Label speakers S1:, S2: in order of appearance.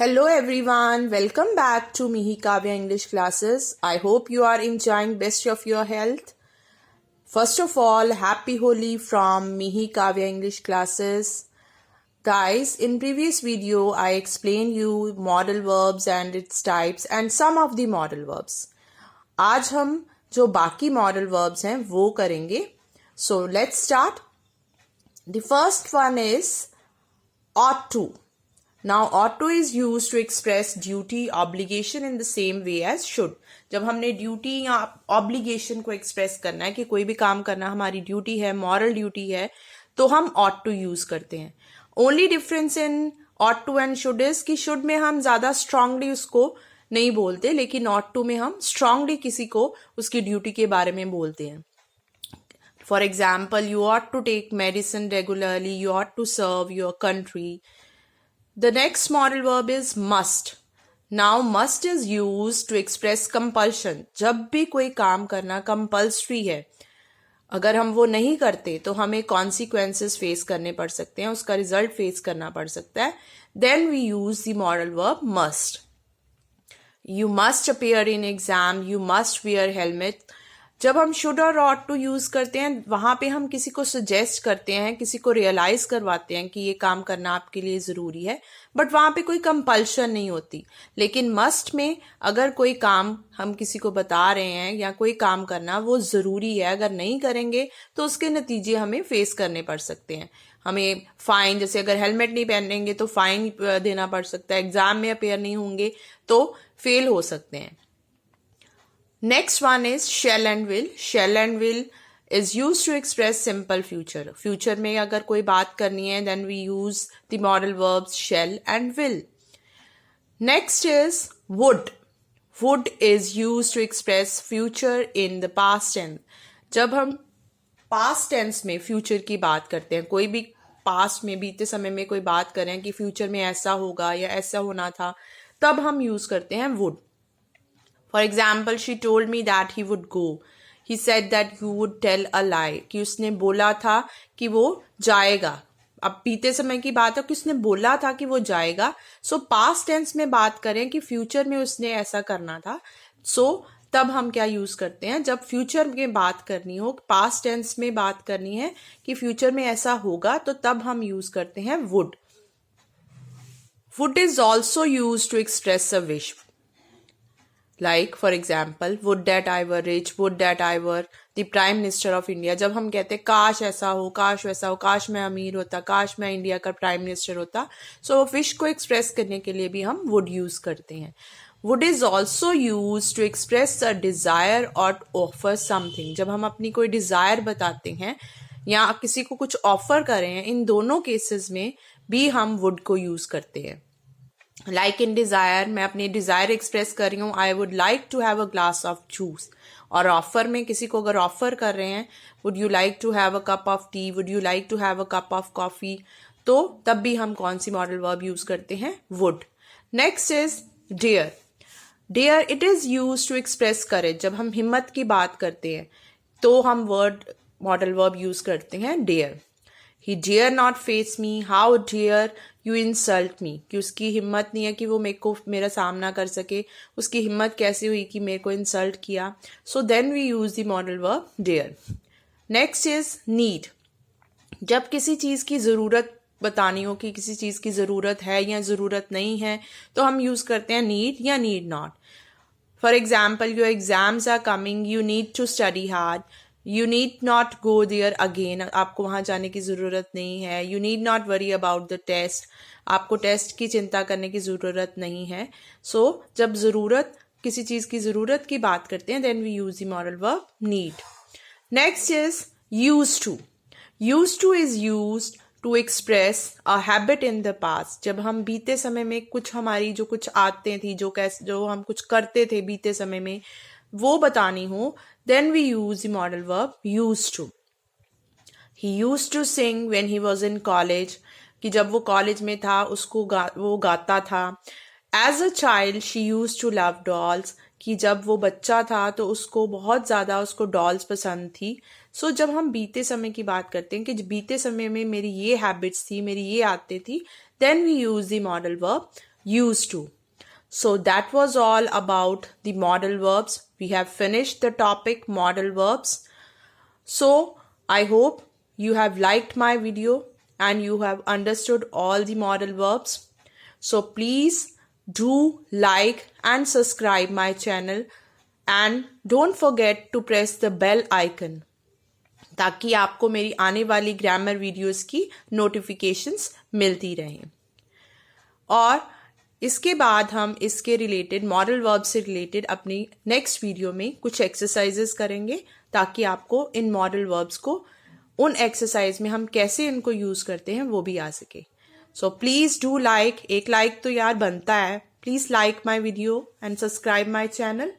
S1: Hello everyone, welcome back to Mihi Kavya English classes. I hope you are enjoying best of your health. First of all, happy Holi from Mihi Kavya English classes. Guys, in previous video I explained you modal verbs and its types and some of the modal verbs. आज हम जो बाकी modal verbs हैं वो करेंगे. So let's start. The first one is ought to. Now ought to is used to express duty, obligation in the same way as should. जब हमने duty या ऑब्लिगेशन को एक्सप्रेस करना है कि कोई भी काम करना हमारी ड्यूटी है, मॉरल ड्यूटी है, तो हम ought to यूज करते हैं. Only difference in ought to and should is कि should में हम ज्यादा स्ट्रांगली उसको नहीं बोलते, लेकिन ought to में हम स्ट्रांगली किसी को उसकी ड्यूटी के बारे में बोलते हैं. For example, you ought to take medicine regularly, you ought to serve your country. The next modal verb is must. Now must is used to express compulsion. जब भी कोई काम करना compulsory है, अगर हम वो नहीं करते तो हमें consequences face करने पड़ सकते हैं, उसका result face करना पड़ सकता है. Then we use the modal verb must. You must appear in exam, you must wear helmet. जब हम should और ought to यूज करते हैं, वहां पे हम किसी को सजेस्ट करते हैं, किसी को रियलाइज करवाते हैं कि ये काम करना आपके लिए जरूरी है, बट वहां पे कोई कंपल्शन नहीं होती. लेकिन मस्ट में अगर कोई काम हम किसी को बता रहे हैं या कोई काम करना वो जरूरी है, अगर नहीं करेंगे तो उसके नतीजे हमें फेस करने पड़ सकते हैं. हमें फाइन, जैसे अगर हेलमेट नहीं पहनेंगे तो फाइन देना पड़ सकता है, एग्जाम में अपेयर नहीं होंगे तो फेल हो सकते हैं. Next one is shall and will. Shall and will is used to express simple future. Future में अगर कोई बात करनी है, then we use the modal verbs shall and will. Next is would. Would is used to express future in the past tense. जब हम past tense में future की बात करते हैं, कोई भी past में बीते समय में कोई बात करें कि future में ऐसा होगा या ऐसा होना था, तब हम यूज करते हैं would. For example, she told me that he would go. He said that you would tell a lie. कि उसने बोला था कि वो जाएगा. अब बीते समय की बात है कि उसने बोला था कि वो जाएगा. So past tense में बात करें कि future में उसने ऐसा करना था. So तब हम क्या यूज करते हैं, जब future में बात करनी हो, past tense में बात करनी है कि future में ऐसा होगा, तो तब हम यूज करते हैं would. Would is also used to express a wish. Like for example, would that I were rich, would that I were the Prime Minister of India. जब हम कहते हैं काश ऐसा हो, काश वैसा हो, काश मैं अमीर होता, काश मैं इंडिया का प्राइम मिनिस्टर होता, सो विश को एक्सप्रेस करने के लिए भी हम would यूज करते हैं. Would is also used to express a desire or offer something. जब हम अपनी कोई डिजायर बताते हैं या किसी को कुछ ऑफर करें हैं, इन दोनों केसेस में भी हम would को यूज करते हैं. लाइक इन डिजायर, मैं अपनी डिजायर एक्सप्रेस कर रही हूँ, I would like to have a glass of juice. और ऑफर में किसी को अगर ऑफर कर रहे हैं, would you like to have a cup of tea, would you like to have a cup of coffee, तो तब भी हम कौन सी मॉडल वर्ब यूज करते हैं, would. Next is dare. Dare, it is use to express courage. जब हम हिम्मत की बात करते हैं तो हम वर्ड मॉडल वर्ब यूज करते हैं dare. He dare not face me, how dare you insult me. कि उसकी हिम्मत नहीं है कि वो मेरा सामना कर सके, उसकी हिम्मत कैसे हुई कि मेरे को इंसल्ट किया. So then we use the modal verb dare. Next is need. जब किसी चीज की जरूरत बतानी हो कि किसी चीज की जरूरत है या जरूरत नहीं है, तो हम यूज करते हैं need या need not. For example, your exams are coming, you need to study hard. You need not go there again. आपको वहां जाने की जरूरत नहीं है. You need not worry about the test. आपको टेस्ट की चिंता करने की जरूरत नहीं है. So जब जरूरत, किसी चीज की जरूरत की बात करते हैं, then we use the modal verb need. Next is used to. Used to is used to express a habit in the past. जब हम बीते समय में कुछ हमारी जो कुछ आदतें थी, जो हम कुछ करते थे बीते समय में, वो बतानी हो, then we use the modal verb used to. He used to sing when he was in college. कि जब वो कॉलेज में था उसको वो गाता था. As a child she used to love dolls. कि जब वो बच्चा था तो उसको बहुत ज़्यादा उसको डॉल्स पसंद थी. सो जब हम बीते समय की बात करते हैं कि बीते समय में मेरी ये हैबिट्स थी, मेरी ये आदतें थी, then we use the modal verb used to. So that was all about the modal verbs. We have finished the topic modal verbs. So I hope you have liked my video and you have understood all the modal verbs. So please do like and subscribe my channel and don't forget to press the bell icon ताकि आपको मेरी आने वाली grammar videos की notifications मिलती रहें। और इसके बाद हम इसके रिलेटेड मॉडल वर्ब से रिलेटेड अपनी नेक्स्ट वीडियो में कुछ एक्सरसाइजेस करेंगे ताकि आपको इन मॉडल वर्ब्स को उन एक्सरसाइज में हम कैसे इनको यूज करते हैं वो भी आ सके। सो प्लीज डू लाइक, एक लाइक तो यार बनता है। Please like my video and subscribe my channel.